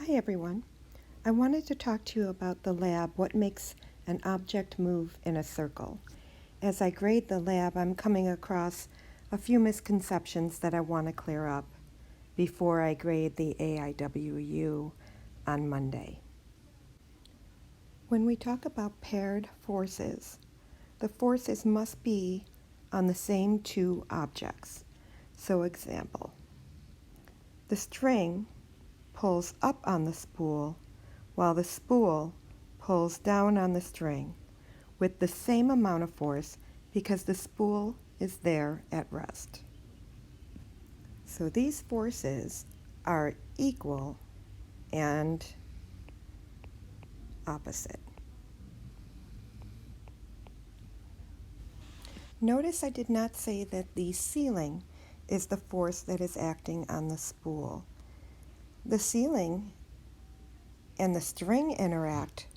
Hi everyone. I wanted to talk to you about the lab, what makes an object move in a circle. As I grade the lab, I'm coming across a few misconceptions that I want to clear up before I grade the AIWU on Monday. When we talk about paired forces, the forces must be on the same two objects. So example, the string pulls up on the spool while the spool pulls down on the string with the same amount of force because the spool is there at rest. So these forces are equal and opposite. Notice I did not say that the ceiling is the force that is acting on the spool. The ceiling and the string interact,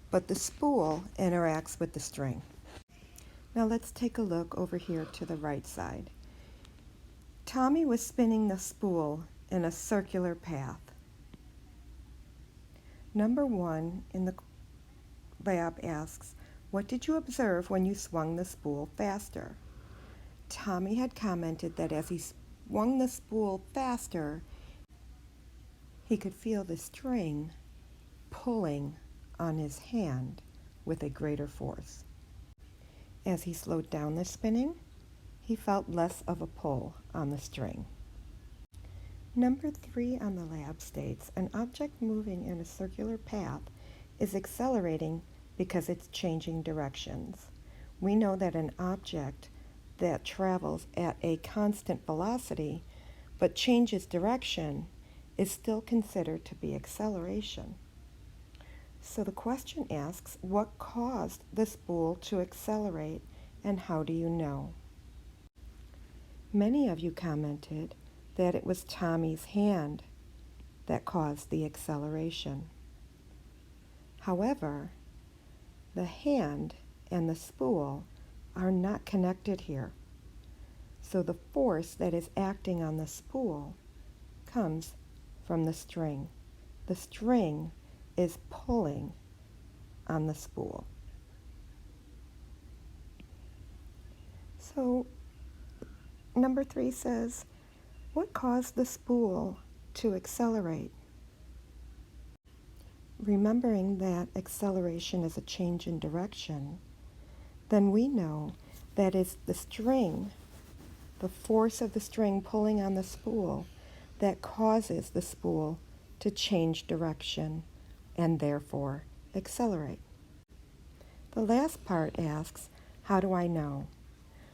but the spool interacts with the string. Now let's take a look over here to the right side. Tommy was spinning the spool in a circular path. Number 1 in the lab asks, what did you observe when you swung the spool faster? Tommy had commented that as he swung the spool faster, he could feel the string pulling on his hand with a greater force. As he slowed down the spinning, he felt less of a pull on the string. Number 3 on the lab states, an object moving in a circular path is accelerating because it's changing directions. We know that an object that travels at a constant velocity but changes direction is still considered to be acceleration. So the question asks, what caused the spool to accelerate and how do you know? Many of you commented that it was Tommy's hand that caused the acceleration. However, the hand and the spool are not connected here. So the force that is acting on the spool comes from the string. The string is pulling on the spool. So number 3 says, what caused the spool to accelerate? Remembering that acceleration is a change in direction, then we know that it's the string, the force of the string pulling on the spool, that causes the spool to change direction and therefore accelerate. The last part asks, how do I know?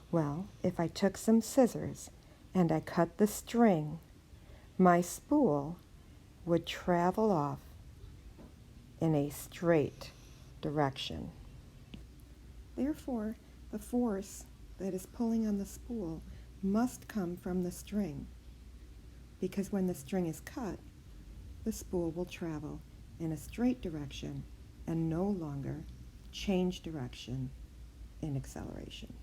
Well, if I took some scissors and I cut the string, my spool would travel off in a straight direction. Therefore, the force that is pulling on the spool must come from the string, because when the string is cut, the spool will travel in a straight direction and no longer change direction in acceleration.